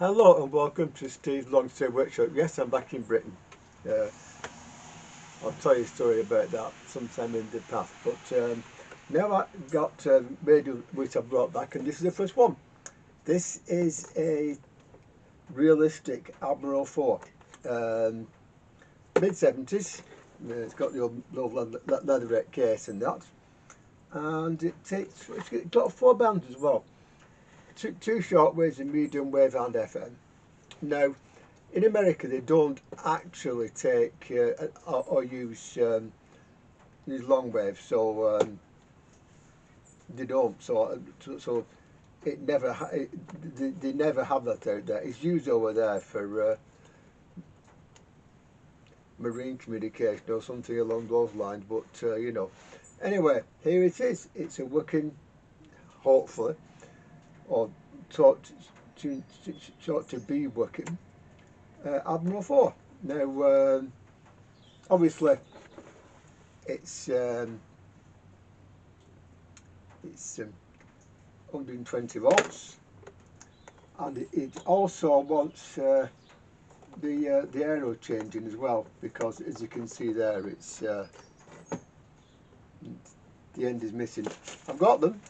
Hello and welcome to Steve's Long Stay Workshop. Yes, I'm back in Britain. Uh, I'll tell you a story about that sometime in the past. But now I've got radio which I brought back, and this is the first one. This is a realistic Admiral 4, mid 70s. It's got the old leatherette case and that, and it's got 4 bands as well. Two short waves, a medium wave and FM. Now, in America, they don't actually take or use long waves, so they don't. So it never they never have that out there. It's used over there for marine communication or something along those lines. But anyway, here it is. It's a working, hopefully, or taught to be working Admiral 4. Now, obviously, it's 120 volts, and it also wants the aero changing as well, because as you can see there, it's the end is missing. I've got them,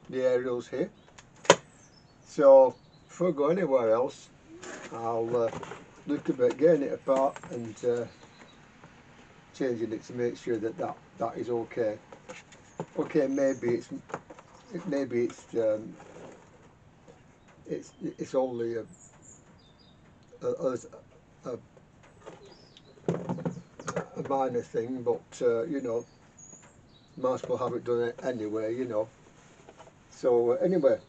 the aerials here. So before I go anywhere else, I'll look about getting it apart and changing it to make sure that that is okay. Okay, maybe it's only a minor thing, but might as well have it done anyway. So anyway.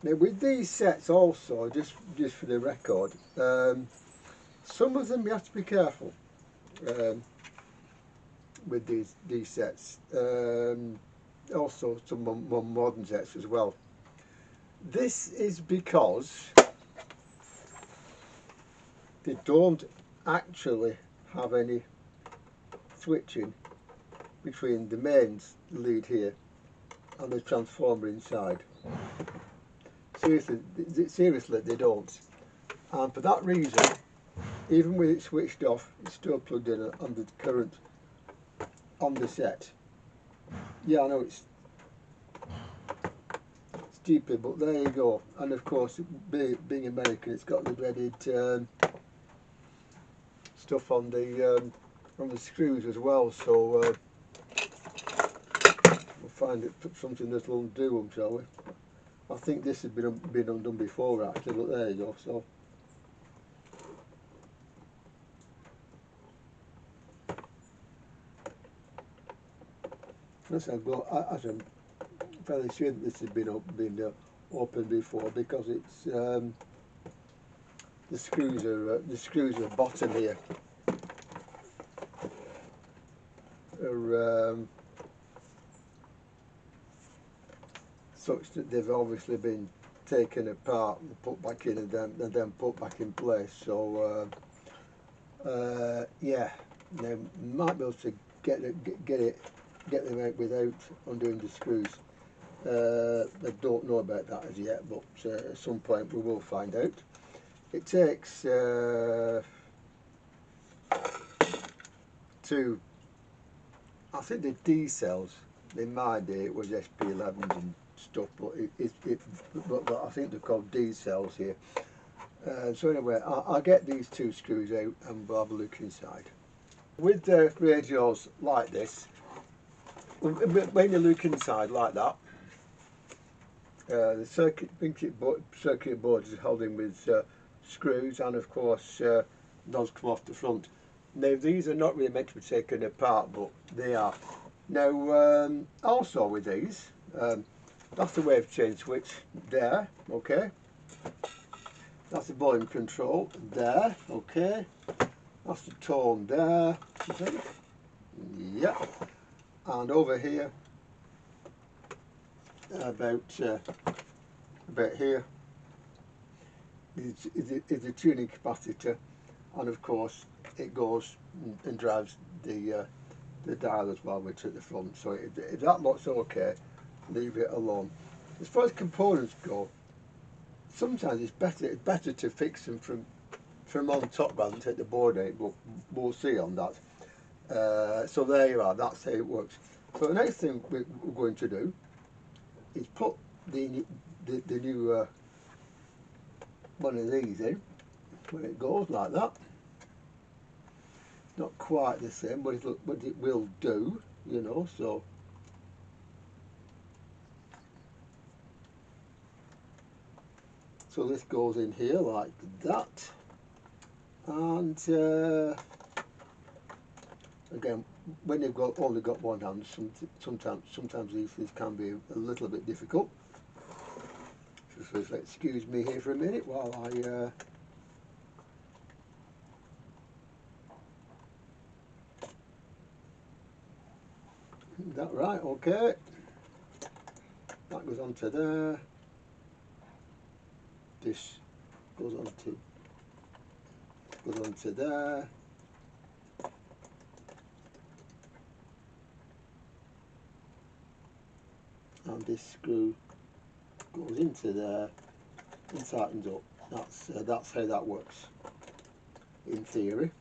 Now with these sets also, just for the record, some of them you have to be careful with these sets. Also some more modern sets as well. This is because they don't actually have any switching between the mains lead here and the transformer inside. Seriously, they don't. And for that reason, even with it switched off, it's still plugged in on the current on the set. Yeah, I know it's stupid, but there you go. And of course, being American, it's got the dreaded stuff on the screws as well. So we'll find something that'll undo them, shall we? I think this has been undone before actually, but there you go. So I'm fairly sure that this has been opened before, because it's the screws are bottom here are such that they've obviously been taken apart and put back in and then put back in place. So yeah, they might be able to get them out without undoing the screws. I don't know about that as yet, but at some point we will find out. It takes two, I think the D cells in my day it was SP11s and stuff, but but I think they're called D cells here. So anyway, I'll get these 2 screws out and we'll have a look inside. With the radios like this, when you look inside like that, the circuit board is held in with screws, and of course those come off the front. Now these are not really meant to be taken apart, but they are. Now also with these, that's the wave change switch there, okay. That's the volume control there, okay. That's the tone there, yeah. And over here, about here, is the tuning capacitor, and of course it goes and drives the dial as well, which is at the front. So if that looks okay, leave it alone. As far as components go, sometimes it's better to fix them from on top rather than take the board out, but we'll see on that. So there you are, that's how it works. So the next thing we're going to do is put the new one of these in. When it goes like that, not quite the same, but it will do, you know. So this goes in here like that, and again, when you've only got one hand, sometimes these things can be a little bit difficult. So excuse me here for a minute while I that right, okay. That goes onto there. This goes onto there. And this screw goes into there and tightens up. That's how that works in theory.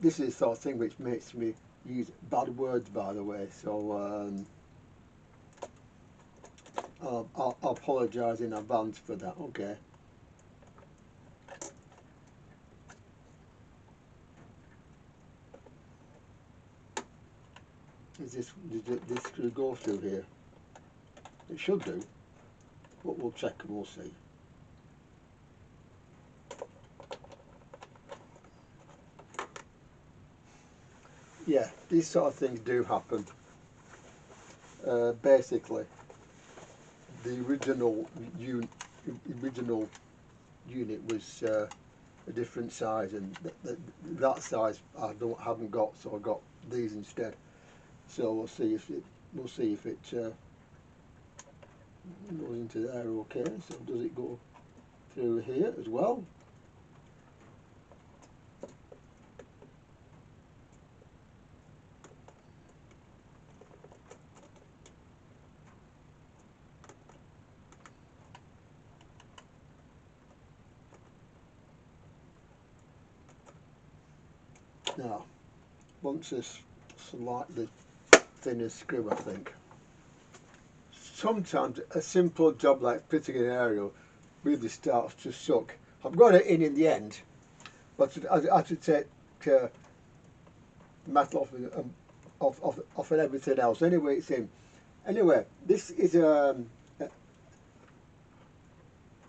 This is the sort of thing which makes me use bad words, by the way, so I'll apologise in advance for that, okay. Does this screw go through here? It should do, but we'll check and we'll see. Yeah, these sort of things do happen. Basically, the original unit was a different size, and that size I haven't got, so I got these instead. So we'll see if it goes into there. Okay, so does it go through here as well? Now, once this slightly thinner screw, I think. Sometimes a simple job like fitting an aerial really starts to suck. I've got it in the end, but I had to take metal off and everything else. Anyway, it's in. Anyway, this is a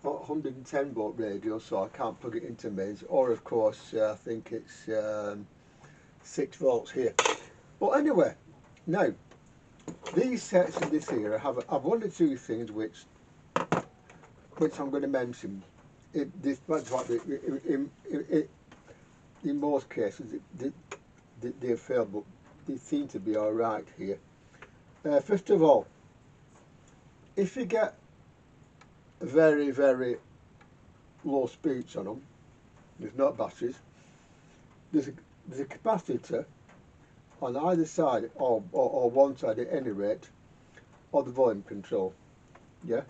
110 volt radio, so I can't plug it into mains, or of course I think it's 6 volts here. But anyway, now these sets in this here have one or two things which I'm going to mention. In most cases they fail, but they seem to be all right here. First of all, if you get very, very low speeds on them, there's not batteries, there's a capacitor on either side, or one side at any rate, of the volume control. Yeah,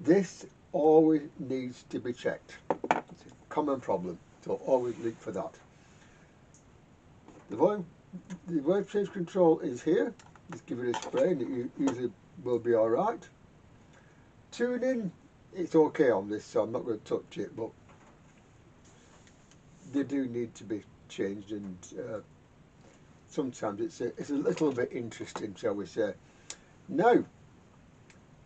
this always needs to be checked. It's a common problem, so always look for that. The volume change control is here. Just give it a spray and it usually will be alright. Tuning, it's okay on this, so I'm not going to touch it, but they do need to be changed, and sometimes it's a little bit interesting, shall we say. Now,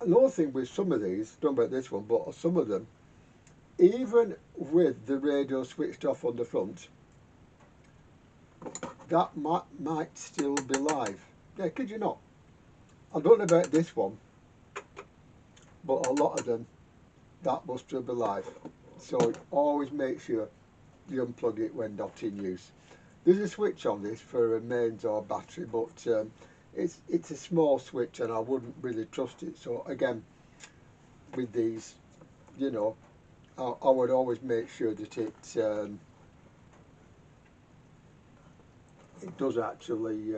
another thing with some of these, don't know about this one, but some of them, even with the radio switched off on the front, that might still be live. Yeah, kid you not. I don't know about this one, but a lot of them, that will still be live. So always make sure you unplug it when not in use. There's a switch on this for a mains or battery, but it's a small switch and I wouldn't really trust it. So again, with these, you know, I would always make sure that it does actually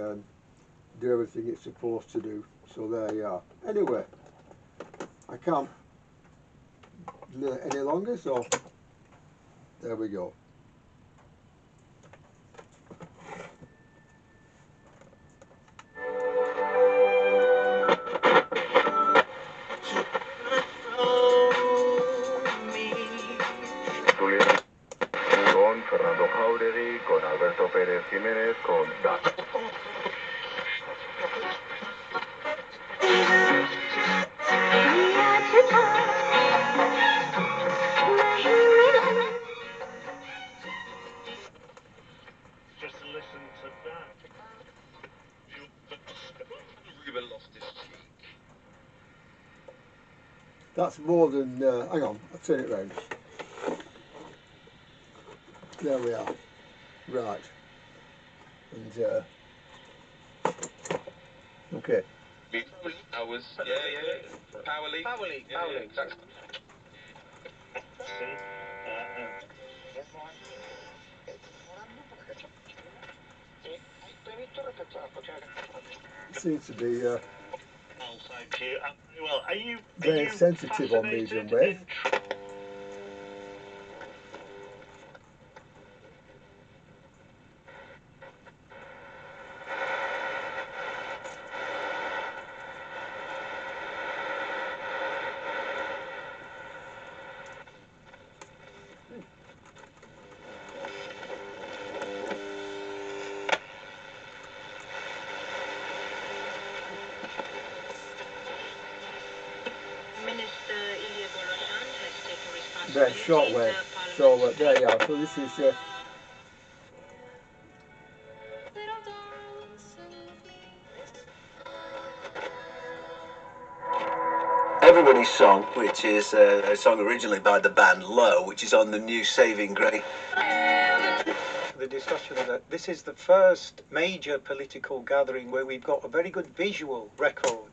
do everything it's supposed to do. So there you are. Anyway, I can't do it any longer, so there we go. Just listen to that. Ruben lost his cheek. That's more than, hang on, I'll turn it round. There we are. Right. And, okay. Hours. Yeah. Power leak. Power leak. Power leak. Exactly. Seems to be Thank you. Well, are you very sensitive on medium wave. Very shortwave. So there you are. So this is Everybody's Song, which is a song originally by the band Low, which is on the new Saving Grace. The discussion that this is the first major political gathering where we've got a very good visual record.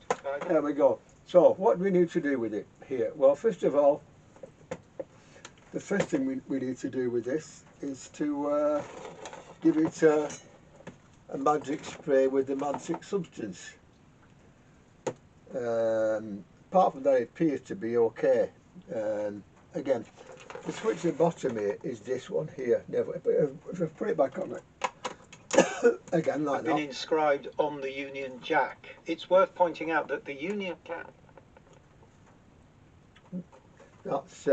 There we go. So what do we need to do with it here? Well, first of all, the first thing we need to do with this is to give it a magic spray with the magic substance. Apart from that, it appears to be okay. Again, the switch at the bottom here is this one here. Never, if I put it back on it, again like that. Been inscribed on the Union Jack. It's worth pointing out that the Union Jack. That's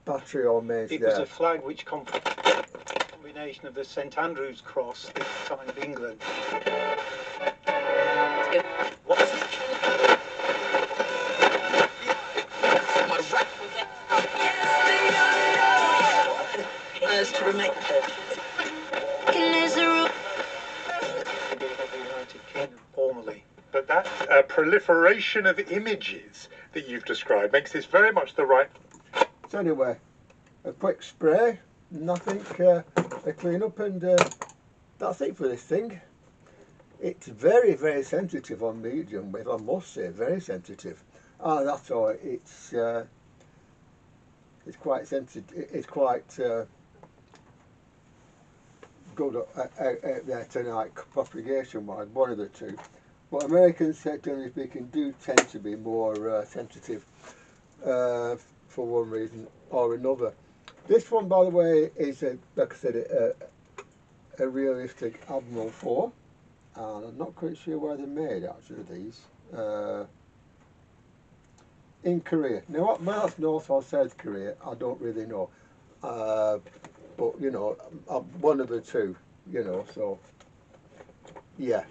battery or mains. It was a flag which combination of the St Andrew's Cross, the sign of England. To remain. Formally. But that proliferation of images that you've described makes this very much the right. So anyway, a quick spray, nothing, a clean up, and that's it for this thing. It's very, very sensitive on medium wave, I must say, very sensitive. Ah, that's all. It's quite sensitive. It's quite good out there tonight, propagation wise, one of the two. But Americans, generally speaking, do tend to be more sensitive for one reason or another. This one, by the way, is like I said, a realistic Admiral 4, and I'm not quite sure where they're made actually. These in Korea. Now, whether that's North or South Korea, I don't really know. But you know, one of the two. You know, so yeah.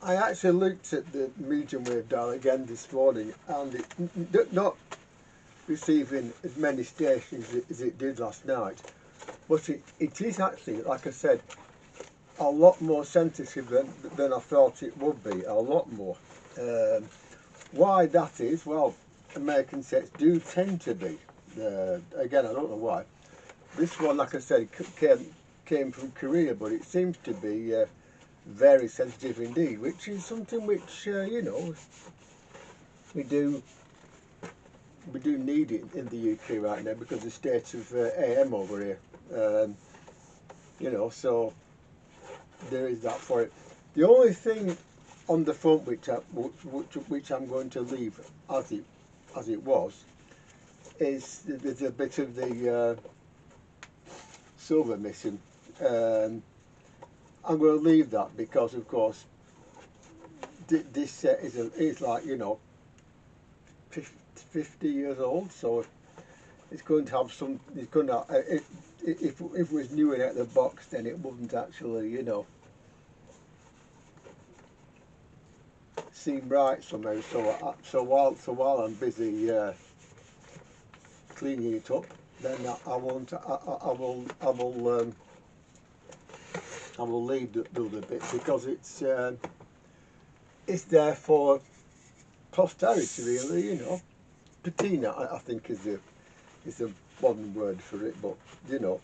I actually looked at the medium wave dial again this morning, and it's not receiving as many stations as it did last night, but it is actually, like I said, a lot more sensitive than I thought it would be, a lot more. Why that is, well, American sets do tend to be. Again, I don't know why. This one, like I said, came from Korea, but it seems to be very sensitive indeed, which is something which, you know, we do we do need it in the UK right now because of the state of AM over here. You know, so there is that for it. The only thing on the front which I'm going to leave as it was is there's a bit of the silver missing. I'm going to leave that because, of course, this set is like, you know, 50 years old, so it's going to have some. It's going to if it was new in out of the box, then it wouldn't actually, you know, seem right somehow. So while I'm busy cleaning it up, then I will leave the other bit because it's there for posterity, really. You know, patina, I think is the modern word for it, but you know.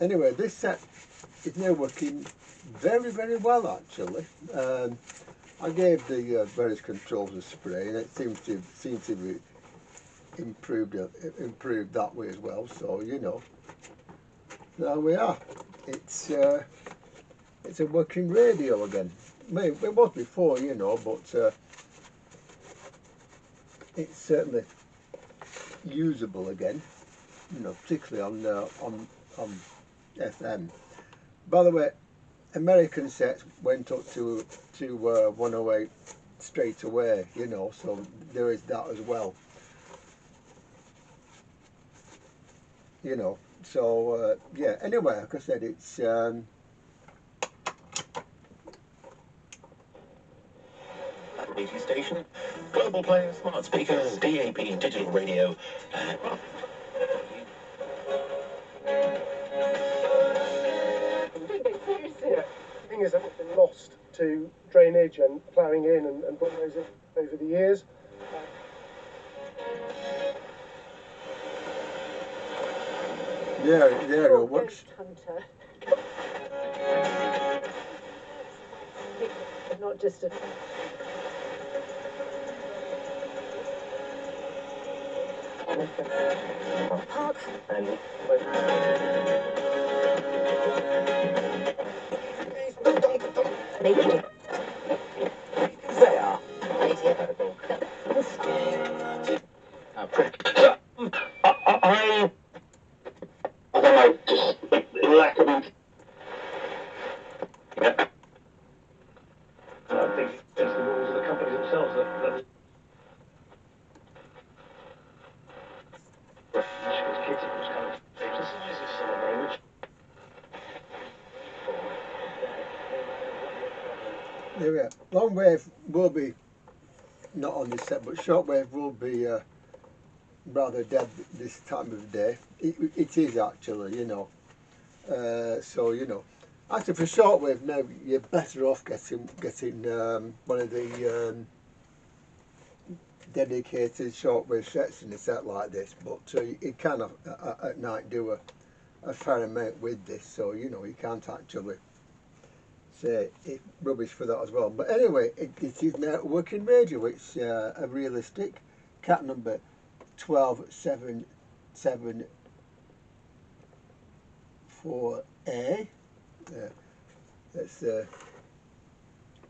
Anyway, this set is now working very, very well actually. I gave the various controls a spray, and it seems to be improved that way as well. So you know, there we are. It's a working radio again. Maybe it was before, you know, but it's certainly usable again. You know, particularly on FM. By the way, American sets went up to 108 straight away. You know, so there is that as well. You know, so yeah. Anyway, like I said, it's Radio station, global players, smart speakers, DAB, digital radio. Yeah, the thing is that it's been lost to drainage and ploughing in and bulldozing over the years. yeah, it works. Hunter. Not just a. Park. And there. I don't know, just lack of. Yeah. I think it's the rules of the companies themselves that because kids was kind of exercises some of them, which There we are. Long wave will be not on this set, but short wave will be rather dead this time of day. It is actually, you know. So you know, actually for shortwave now, you're better off getting one of the dedicated shortwave sets in a set like this. But you can at night do a fair amount with this, so you know you can't actually say it's rubbish for that as well. But anyway, it is now a working radio. It's a realistic cat number 12774A. That's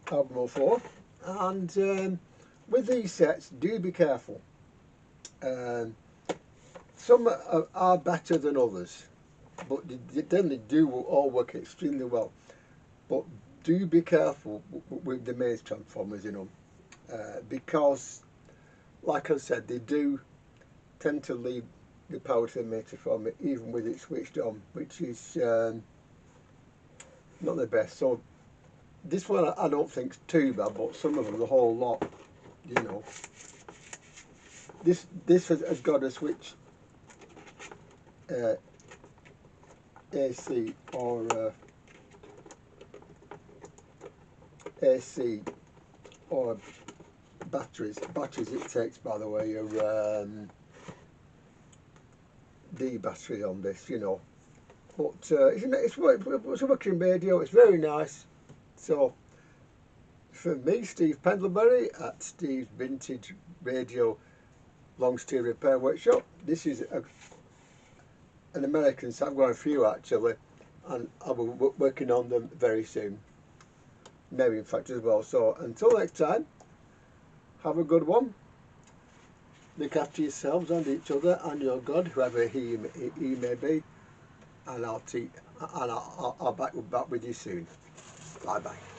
Admiral 4. And with these sets, do be careful. Some are better than others, but they do all work extremely well. But do be careful with the mains transformers, you know, because, like I said, they do tend to leave the power to the mains transformer even with it switched on, which is not the best. So this one I don't think's too bad, but some of them, the whole lot, you know. This has got a switch AC or AC or batteries. Batteries it takes, by the way, are D battery on this, you know. But it's a working radio. It's very nice. So for me, Steve Pendlebury at Steve's Vintage Radio Long Steel Repair Workshop. This is an American set. I've got a few actually, and I'll be working on them very soon. Maybe in fact as well. So until next time, have a good one. Look after yourselves and each other and your God, whoever he may be. And I'll back with you soon. Bye bye.